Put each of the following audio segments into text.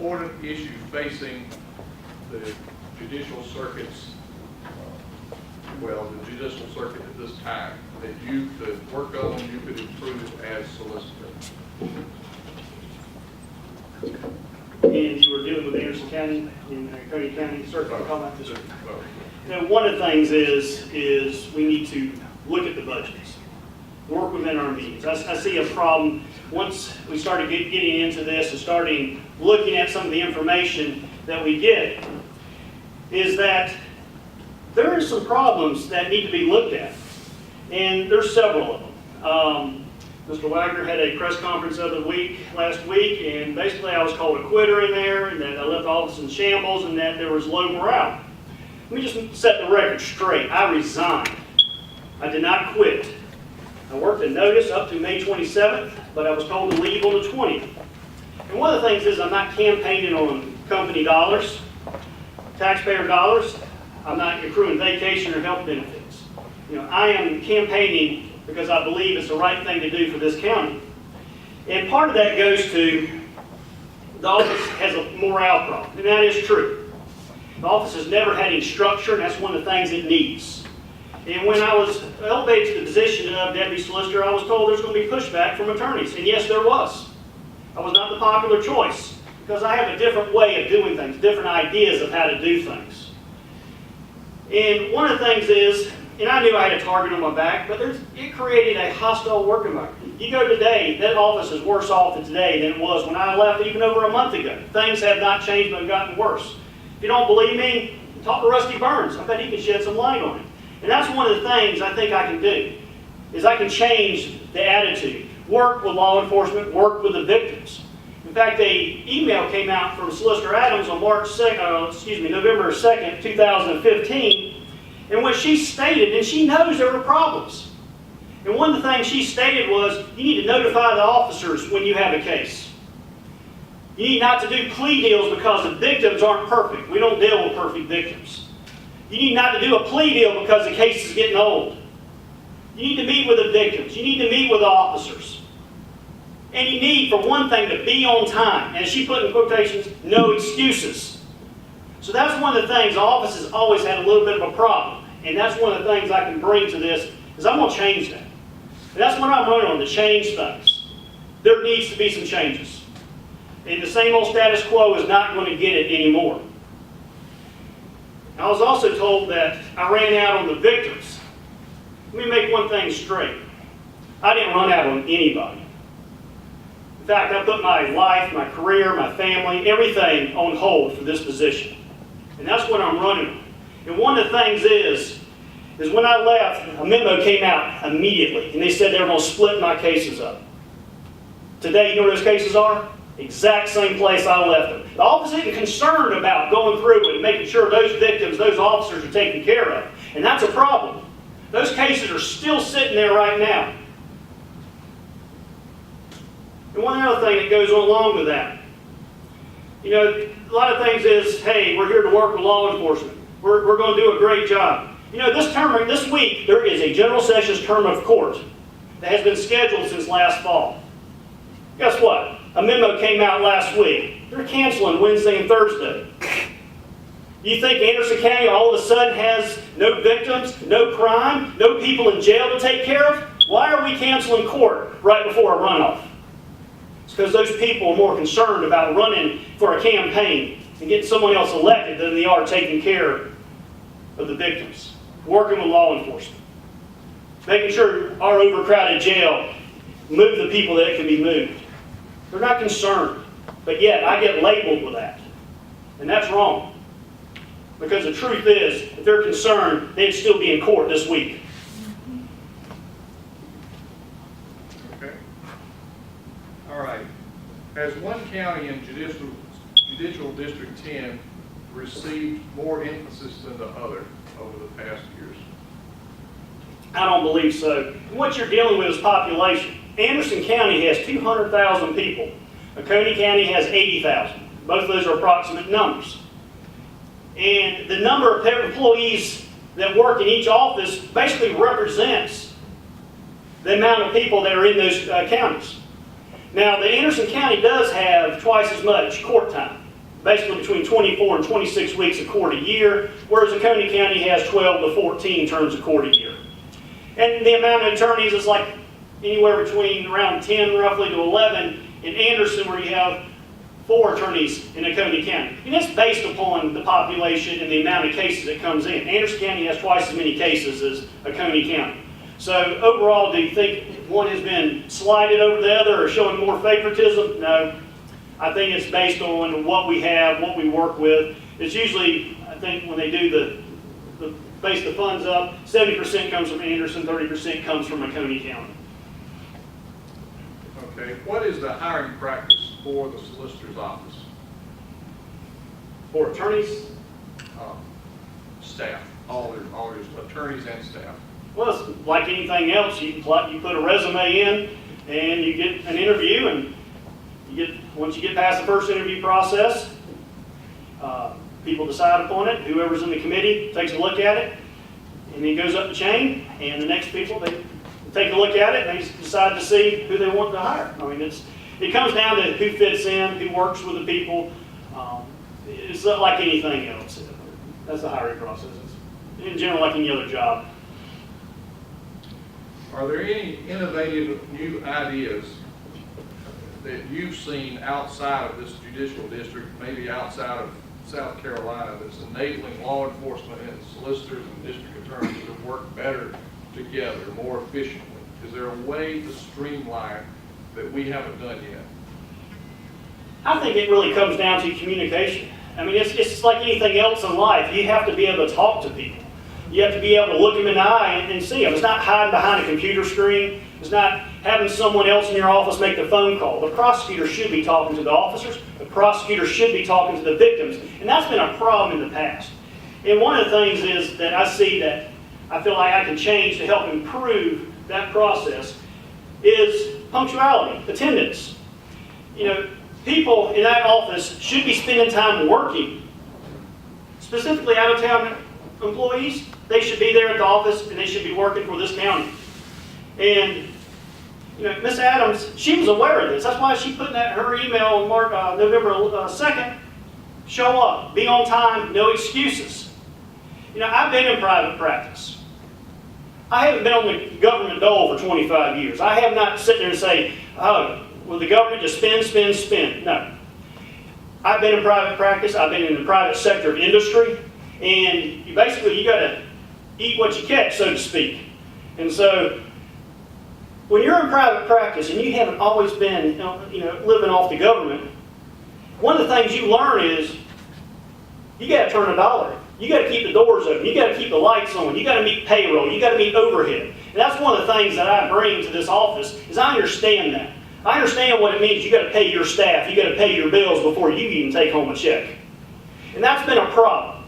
important issue facing the judicial circuits, the judicial circuit at this time that you could work on, you could improve as solicitor? And you were dealing with Anderson County in Cody County Circuit Comment District. Now, one of the things is we need to look at the budgets, work within our means. I see a problem once we started getting into this and starting looking at some of the information that we get, is that there are some problems that need to be looked at, and there's several of them. Mr. Wagner had a press conference last week, and basically I was called a quitter in there, and that I left the office in shambles, and that there was low morale. Let me just set the record straight. I resigned. I did not quit. I worked a notice up to May 27th, but I was told to leave on the 20th. And one of the things is I'm not campaigning on company dollars, taxpayer dollars. I'm not accruing vacation or health benefits. I am campaigning because I believe it's the right thing to do for this county. And part of that goes to the office has a morale problem, and that is true. The office has never had any structure, and that's one of the things it needs. And when I was elevated to the position of deputy solicitor, I was told there's going to be pushback from attorneys, and yes, there was. I was not the popular choice because I have a different way of doing things, different ideas of how to do things. And one of the things is, and I knew I had a target on my back, but it created a hostile work environment. You go today, that office is worse off today than it was when I left even over a month ago. Things have not changed but have gotten worse. If you don't believe me, talk to Rusty Burns. I bet he can shed some light on it. And that's one of the things I think I can do, is I can change the attitude. Work with law enforcement, work with the victims. In fact, an email came out from Solicitor Adams on November 2nd, 2015, in which she stated, and she knows there were problems. And one of the things she stated was, you need to notify the officers when you have a case. You need not to do plea deals because the victims aren't perfect. We don't deal with perfect victims. You need not to do a plea deal because the case is getting old. You need to meet with the victims. You need to meet with the officers. And you need, for one thing, to be on time. And she put in quotations, no excuses. So that's one of the things the office has always had a little bit of a problem. And that's one of the things I can bring to this, is I'm going to change that. And that's what I'm running on, to change things. There needs to be some changes. And the same old status quo is not going to get it anymore. I was also told that I ran out on the victims. Let me make one thing straight. I didn't run out on anybody. In fact, I put my life, my career, my family, everything on hold for this position. And that's what I'm running on. And one of the things is when I left, a memo came out immediately, and they said they were going to split my cases up. Today, you know where those cases are? Exact same place I left them. The office isn't concerned about going through and making sure those victims, those officers are taken care of. And that's a problem. Those cases are still sitting there right now. And one other thing that goes along with that, a lot of things is, hey, we're here to work with law enforcement. We're going to do a great job. This week, there is a general sessions term of court that has been scheduled since last fall. Guess what? A memo came out last week. They're canceling Wednesday and Thursday. You think Anderson County all of a sudden has no victims, no crime, no people in jail to take care of? Why are we canceling court right before a runoff? It's because those people are more concerned about running for a campaign and getting someone else elected than they are taking care of the victims. Working with law enforcement. Making sure our overcrowded jail move the people that can be moved. They're not concerned. But yet, I get labeled with that. And that's wrong. Because the truth is, if they're concerned, they'd still be in court this week. Okay. All right. Has one county in Judicial District 10 received more emphasis than the other over the past years? I don't believe so. What you're dealing with is population. Anderson County has 200,000 people. Oconee County has 80,000. Both of those are approximate numbers. And the number of employees that work in each office basically represents the amount of people that are in those counties. Now, the Anderson County does have twice as much court time. basically between 24 and 26 weeks of court a year, whereas Oconee County has 12 to 14 terms of court a year. And the amount of attorneys is like anywhere between around 10 roughly to 11 in Anderson, where you have 4 attorneys in Oconee County. And that's based upon the population and the amount of cases that comes in. Anderson County has twice as many cases as Oconee County. So overall, do you think one has been slighted over the other or showing more favoritism? No. I think it's based on what we have, what we work with. It's usually, I think, when they do base the funds up, 70% comes from Anderson, 30% comes from Oconee County. Okay, what is the hiring practice for the solicitor's office? For attorneys, Staff, all your attorneys and staff. well, it's like anything else. You put a resume in and you get an interview, and once you get past the first interview process, people decide upon it. Whoever's in the committee takes a look at it, and it goes up the chain, and the next people, they take a look at it, and they decide to see who they want to hire. I mean, it comes down to who fits in, who works with the people. It's not like anything else. That's the hiring process. It's in general like any other job. Are there any innovative new ideas that you've seen outside of this judicial district, maybe outside of South Carolina, that's enabling law enforcement and solicitors and district attorneys to work better together, more efficiently? Is there a way to streamline that we haven't done yet? I think it really comes down to communication. I mean, it's like anything else in life. You have to be able to talk to people. You have to be able to look them in the eye and see them. It's not hiding behind a computer screen. It's not having someone else in your office make the phone call. The prosecutor should be talking to the officers. The prosecutor should be talking to the victims. And that's been a problem in the past. And one of the things is that I see that I feel like I can change to help improve that process is punctuality, attendance. You know, people in that office should be spending time working. Specifically out-of-town employees, they should be there at the office and they should be working for this county. And, you know, Ms. Adams, she was aware of this. That's why she put in her email on November 2nd, show up, be on time, no excuses. You know, I've been in private practice. I haven't been on the government dole for 25 years. I have not sit there and say, oh, will the government just spend? No. I've been in private practice. I've been in the private sector of industry. And you got to eat what you catch, so to speak. And so when you're in private practice and you haven't always been living off the government, one of the things you learn is you got to turn a dollar. You got to keep the doors open. You got to keep the lights on. You got to meet payroll. You got to meet overhead. And that's one of the things that I bring to this office is I understand that. I understand what it means. You got to pay your staff. You got to pay your bills before you even take home a check. And that's been a problem.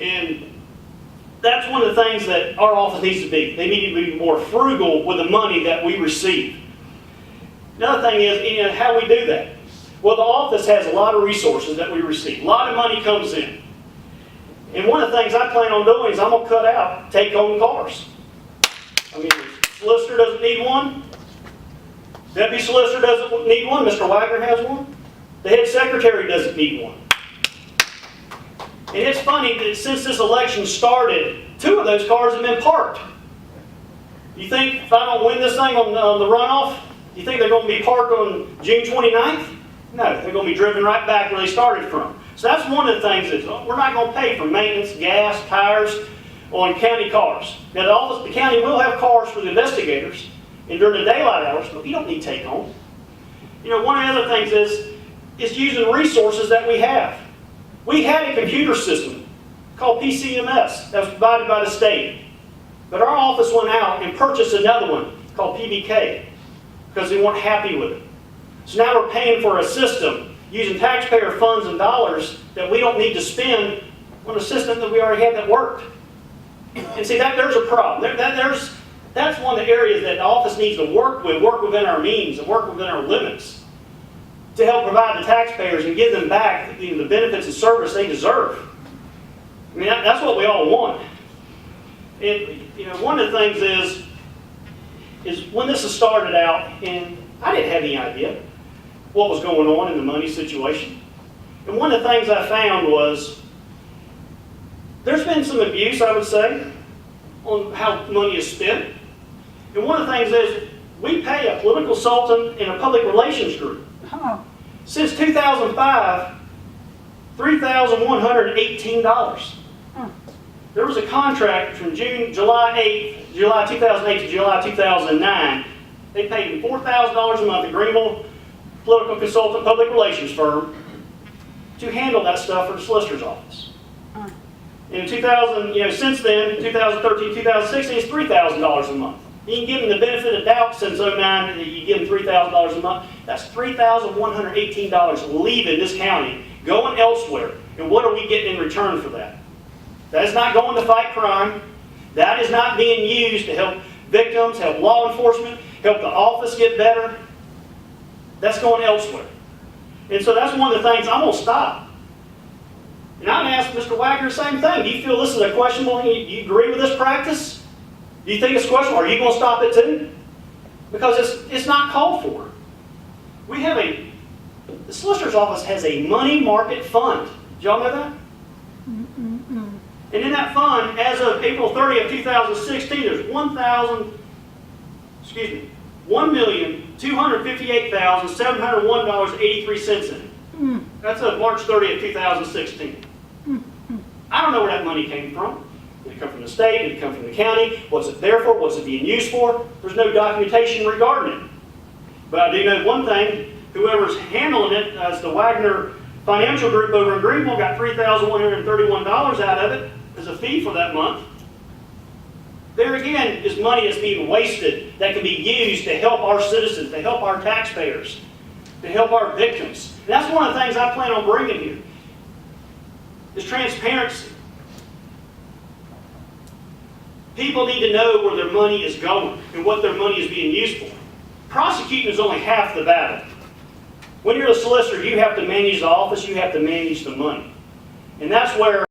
And that's one of the things that our office needs to be. They need to be more frugal with the money that we receive. Another thing is, how we do that. Well, the office has a lot of resources that we receive. A lot of money comes in. And one of the things I plan on doing is I'm going to cut out take-home cars. I mean, the solicitor doesn't need one. Deputy solicitor doesn't need one. Mr. Wagner has one. The head secretary doesn't need one. And it's funny that since this election started, 2 of those cars have been parked. You think if I don't win this thing on the runoff, you think they're going to be parked on June 29th? No, they're going to be driven right back where they started from. So that's one of the things is we're not going to pay for maintenance, gas, tires on county cars. Now the county will have cars for the investigators and during the daylight hours, but you don't need take home. You know, one of the other things is using resources that we have. We had a computer system called PCMS that was provided by the state. But our office went out and purchased another one called PBK because they weren't happy with it. So now we're paying for a system using taxpayer funds and dollars that we don't need to spend on a system that we already had that worked. And see, there's a problem. That's one of the areas that the office needs to work within our means, and work within our limits to help provide the taxpayers and give them back the benefits and service they deserve. I mean, that's what we all want. And one of the things is when this has started out, and I didn't have any idea what was going on in the money situation. And one of the things I found was, there's been some abuse, I would say, on how money is spent. And one of the things is, we pay a political consultant and a public relations group. Since 2005, $3,118. There was a contract from July 2008 to July 2009. They paid him $4,000 a month, a Greenville political consultant public relations firm, to handle that stuff for the solicitor's office. In 2000, since then, 2013, 2016, it's $3,000 a month. You can give them the benefit of doubt since 2009, you give them $3,000 a month. That's $3,118 leaving this county, going elsewhere. And what are we getting in return for that? That is not going to fight crime. That is not being used to help victims, help law enforcement, help the office get better. That's going elsewhere. And so that's one of the things I'm going to stop. And I'm asking Mr. Wagner the same thing. Do you feel this is a questionable? Do you agree with this practice? Do you think it's questionable? Are you going to stop it too? Because it's not called for. We have the solicitor's office has a money market fund. Did y'all know that? And in that fund, as of April 30th, 2016, there's $1,258,701.83 in it. That's of March 30th, 2016. I don't know where that money came from. Did it come from the state? Did it come from the county? What's it there for? What's it being used for? There's no documentation regarding it. But I do know one thing. Whoever's handling it, as the Wagner Financial Group over in Greenville, got $3,131 out of it as a fee for that month. There again is money that's being wasted that can be used to help our citizens, to help our taxpayers, to help our victims. And that's one of the things I plan on bringing here, is transparency. People need to know where their money is going and what their money is being used for. Prosecuting is only half the battle. When you're a solicitor, you have to manage the office, you have to manage the money. And that's where